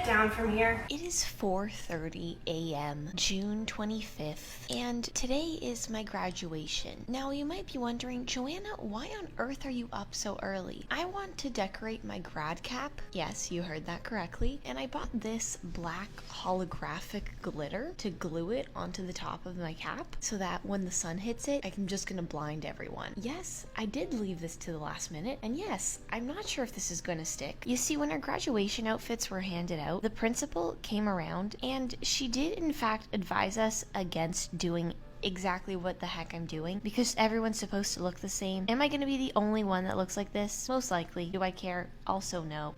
down from here. It is 4:30 a.m., June 25th, and today is my graduation. Now, you might be wondering, Joanna, why on earth are you up so early? I want to decorate my grad cap. Yes, you heard that correctly. And I bought this black holographic glitter to glue it onto the top of my cap so that when the sun hits it, I'm just gonna blind everyone. Yes, I did leave this to the last minute, and yes, I'm not sure if this is gonna stick. You see, when our graduation outfits were handed out, the principal came around and she did in fact advise us against doing exactly what the heck I'm doing because everyone's supposed to look the same. Am I gonna be the only one that looks like this? Most likely. Do I care? Also no.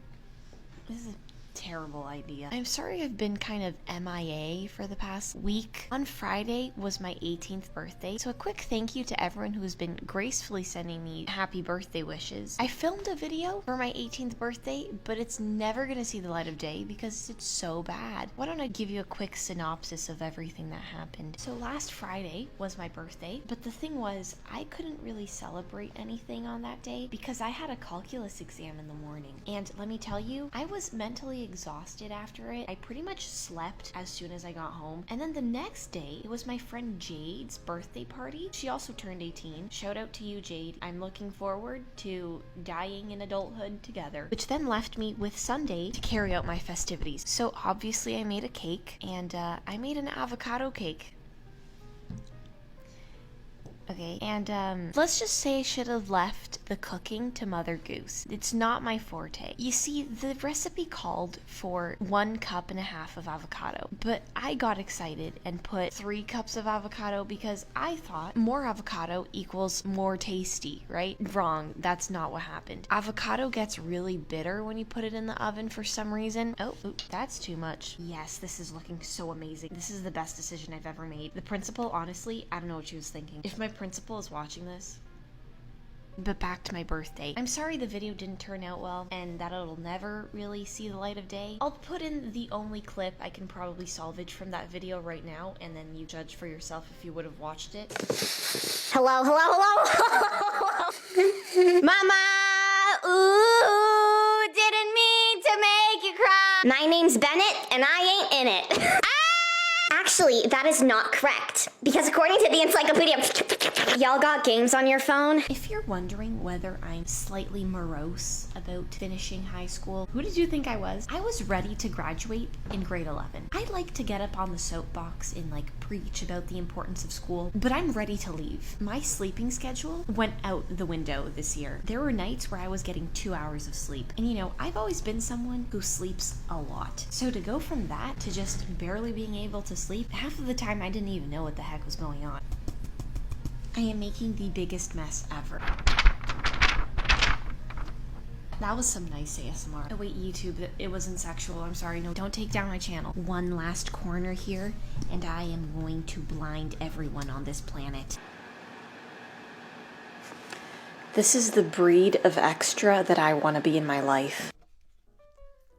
This is a terrible idea. I'm sorry I've been kind of MIA for the past week. On Friday was my 18th birthday, so a quick thank you to everyone who's been gracefully sending me happy birthday wishes. I filmed a video for my 18th birthday, but it's never gonna see the light of day because it's so bad. Why don't I give you a quick synopsis of everything that happened? So last Friday was my birthday, but the thing was, I couldn't really celebrate anything on that day because I had a calculus exam in the morning. And let me tell you, I was mentally exhausted after it. I pretty much slept as soon as I got home. And then the next day, it was my friend Jade's birthday party. She also turned 18. Shout out to you, Jade. I'm looking forward to dying in adulthood together. Which then left me with Sunday to carry out my festivities. So obviously I made a cake, and I made an avocado cake. Okay, and let's just say I should have left the cooking to Mother Goose. It's not my forte. You see, the recipe called for 1.5 cups of avocado, but I got excited and put 3 cups of avocado because I thought more avocado equals more tasty, right? Wrong, that's not what happened. Avocado gets really bitter when you put it in the oven for some reason. Oh, that's too much. Yes, this is looking so amazing. This is the best decision I've ever made. The principal, honestly, I don't know what she was thinking. If my principal is watching this. But back to my birthday. I'm sorry the video didn't turn out well and that it'll never really see the light of day. I'll put in the only clip I can probably salvage from that video right now, and then you judge for yourself if you would have watched it. Hello. Mama! Ooh, didn't mean to make you cry. My name's Bennett and I ain't in it. Actually, that is not correct. Because according to the encyclopedia, y'all got games on your phone? If you're wondering whether I'm slightly morose about finishing high school, who did you think I was? I was ready to graduate in grade 11. I like to get up on the soapbox and preach about the importance of school, but I'm ready to leave. My sleeping schedule went out the window this year. There were nights where I was getting 2 hours of sleep. And I've always been someone who sleeps a lot. So to go from that to just barely being able to sleep, half of the time I didn't even know what the heck was going on. I am making the biggest mess ever. That was some nice ASMR. Oh wait, YouTube, it wasn't sexual. I'm sorry. No, don't take down my channel. One last corner here, and I am going to blind everyone on this planet. This is the breed of extra that I want to be in my life.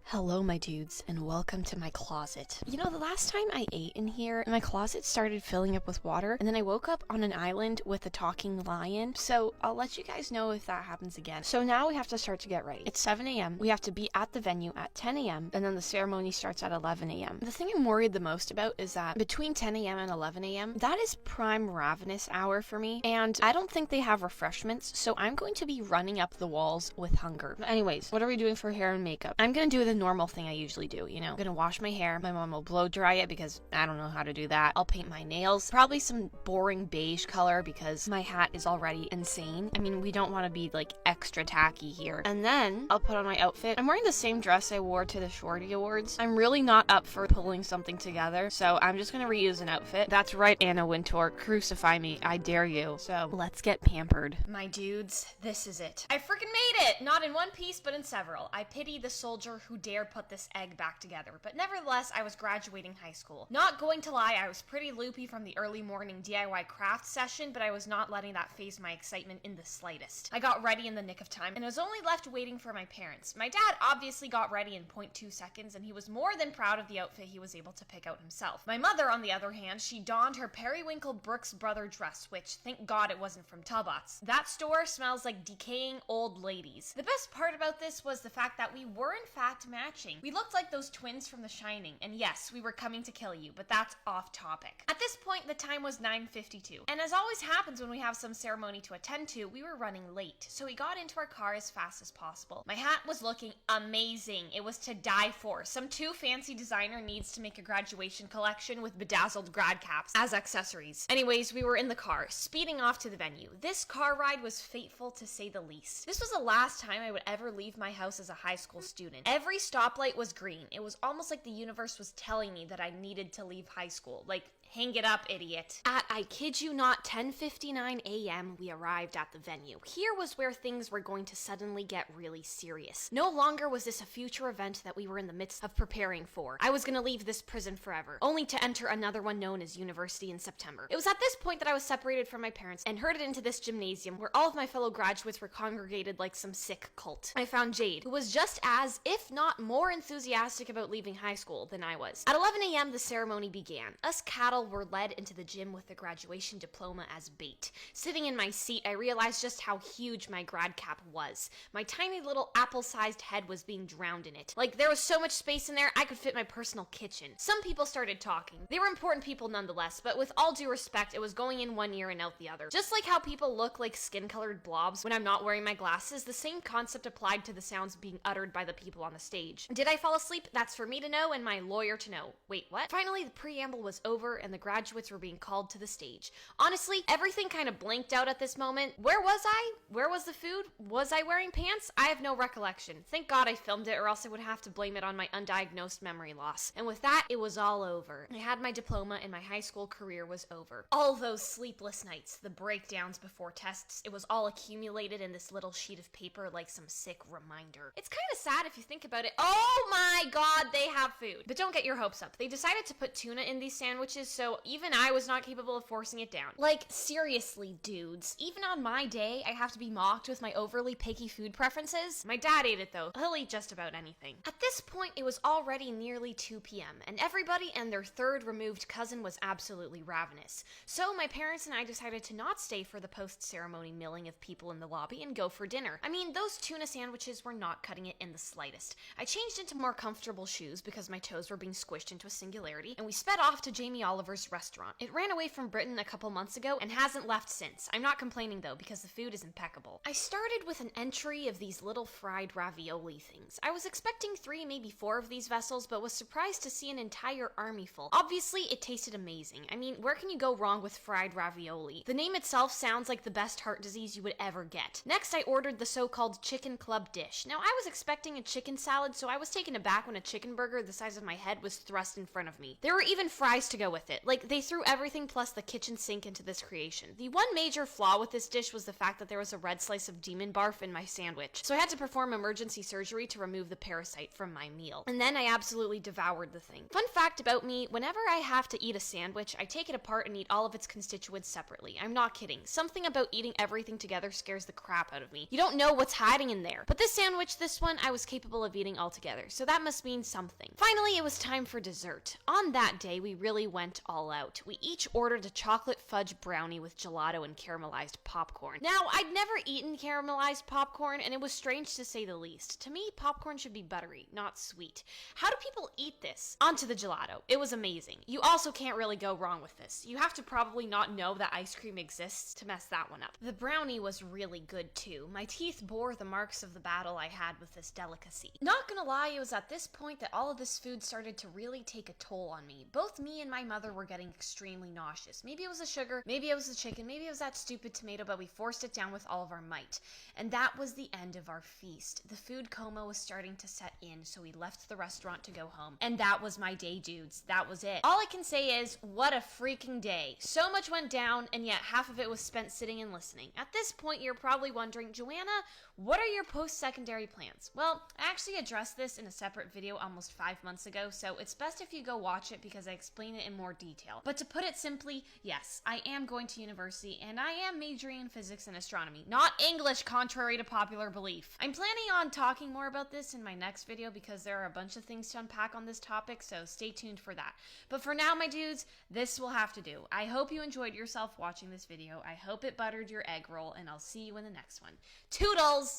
Hello, my dudes, and welcome to my closet. The last time I ate in here, my closet started filling up with water, and then I woke up on an island with a talking lion, so I'll let you guys know if that happens again. So now we have to start to get ready. It's 7 a.m. We have to be at the venue at 10 a.m., and then the ceremony starts at 11 a.m. The thing I'm worried the most about is that between 10 a.m. and 11 a.m., that is prime ravenous hour for me, and I don't think they have refreshments, so I'm going to be running up the walls with hunger. Anyways, what are we doing for hair and makeup? I'm gonna do the normal thing I usually do, I'm gonna wash my hair. My mom will blow dry it because I don't know how to do that. I'll paint my nails, probably some boring beige color because my hat is already insane. We don't want to be extra tacky here. And then I'll put on my outfit. I'm wearing the same dress I wore to the Shorty Awards. I'm really not up for pulling something together, so I'm just gonna reuse an outfit. That's right, Anna Wintour, crucify me, I dare you. So let's get pampered. My dudes, this is it. I freaking made it! Not in one piece, but in several. I pity the soldier who dare put this egg back together, but nevertheless, I was graduating high school. Not going to lie, I was pretty loopy from the early morning DIY craft session, but I was not letting that phase my excitement in the slightest. I got ready in the nick of time, and I was only left waiting for my parents. My dad obviously got ready in 0.2 seconds, and he was more than proud of the outfit he was able to pick out himself. My mother, on the other hand, she donned her Periwinkle Brooks Brother dress, which, thank God it wasn't from Talbots. That store smells like decaying old ladies. The best part about this was the fact that we were in fact matching. We looked like those twins from The Shining, and yes, we were coming to kill you, but that's off topic. At this point, the time was 9:52, and as always happens when we have some ceremony to attend to, we were running late, so we got into our car as fast as possible. My hat was looking amazing. It was to die for. Some too fancy designer needs to make a graduation collection with bedazzled grad caps as accessories. Anyways, we were in the car, speeding off to the venue. This car ride was fateful to say the least. This was the last time I would ever leave my house as a high school student. Every stoplight was green. It was almost like the universe was telling me that I needed to leave high school. Like, hang it up, idiot. At, I kid you not, 10:59 a.m., we arrived at the venue. Here was where things were going to suddenly get really serious. No longer was this a future event that we were in the midst of preparing for. I was gonna leave this prison forever, only to enter another one known as university in September. It was at this point that I was separated from my parents and herded into this gymnasium where all of my fellow graduates were congregated like some sick cult. I found Jade, who was just as, if not more enthusiastic about leaving high school than I was. At 11 a.m., the ceremony began. Us cattle were led into the gym with the graduation diploma as bait. Sitting in my seat, I realized just how huge my grad cap was. My tiny little apple-sized head was being drowned in it. Like, there was so much space in there, I could fit my personal kitchen. Some people started talking. They were important people nonetheless, but with all due respect, it was going in one ear and out the other. Just like how people look like skin-colored blobs when I'm not wearing my glasses, the same concept applied to the sounds being uttered by the people on the stage. Did I fall asleep? That's for me to know and my lawyer to know. Wait, what? Finally, the preamble was over and the graduates were being called to the stage. Honestly, everything kind of blanked out at this moment. Where was I? Where was the food? Was I wearing pants? I have no recollection. Thank God I filmed it, or else I would have to blame it on my undiagnosed memory loss. And with that, it was all over. I had my diploma and my high school career was over. All those sleepless nights, the breakdowns before tests, it was all accumulated in this little sheet of paper like some sick reminder. It's kind of sad if you think about it. Oh my God, they have food. But don't get your hopes up. They decided to put tuna in these sandwiches, so even I was not capable of forcing it down. Like, seriously, dudes. Even on my day, I have to be mocked with my overly picky food preferences. My dad ate it though. He'll eat just about anything. At this point, it was already nearly 2 p.m., and everybody and their third removed cousin was absolutely ravenous. So my parents and I decided to not stay for the post-ceremony milling of people in the lobby and go for dinner. I mean, those tuna sandwiches were not cutting it in the slightest. I changed into more comfortable shoes because my toes were being squished into a singularity, and we sped off to Jamie Oliver's restaurant. It ran away from Britain a couple months ago and hasn't left since. I'm not complaining though, because the food is impeccable. I started with an entry of these little fried ravioli things. I was expecting 3, maybe 4 of these vessels, but was surprised to see an entire army full. Obviously, it tasted amazing. I mean, where can you go wrong with fried ravioli? The name itself sounds like the best heart disease you would ever get. Next, I ordered the so-called chicken club dish. Now, I was expecting a chicken salad, so I was taken aback when a chicken burger the size of my head was thrust in front of me. There were even fries to go with it. Like, they threw everything plus the kitchen sink into this creation. The one major flaw with this dish was the fact that there was a red slice of demon barf in my sandwich, so I had to perform emergency surgery to remove the parasite from my meal. And then I absolutely devoured the thing. Fun fact about me, whenever I have to eat a sandwich, I take it apart and eat all of its constituents separately. I'm not kidding. Something about eating everything together scares the crap out of me. You don't know what's hiding in there. But this sandwich, this one, I was capable of eating all together, so that must mean something. Finally, it was time for dessert. On that day, we really went all out. We each ordered a chocolate fudge brownie with gelato and caramelized popcorn. Now, I'd never eaten caramelized popcorn, and it was strange to say the least. To me, popcorn should be buttery, not sweet. How do people eat this? Onto the gelato. It was amazing. You also can't really go wrong with this. You have to probably not know that ice cream exists to mess that one up. The brownie was really good too. My teeth bore the marks of the battle I had with this delicacy. Not gonna lie, it was at this point that all of this food started to really take a toll on me. Both me and my mother were getting extremely nauseous. Maybe it was the sugar, maybe it was the chicken, maybe it was that stupid tomato, but we forced it down with all of our might. And that was the end of our feast. The food coma was starting to set in, so we left the restaurant to go home. And that was my day, dudes. That was it. All I can say is, what a freaking day. So much went down, and yet half of it was spent sitting and listening. At this point, you're probably wondering, Joanna, what are your post-secondary plans? Well, I actually addressed this in a separate video almost 5 months ago, so it's best if you go watch it because I explain it in more detail. But to put it simply, yes, I am going to university, and I am majoring in physics and astronomy, not English, contrary to popular belief. I'm planning on talking more about this in my next video because there are a bunch of things to unpack on this topic, so stay tuned for that. But for now, my dudes, this will have to do. I hope you enjoyed yourself watching this video. I hope it buttered your egg roll, and I'll see you in the next one. Toodles!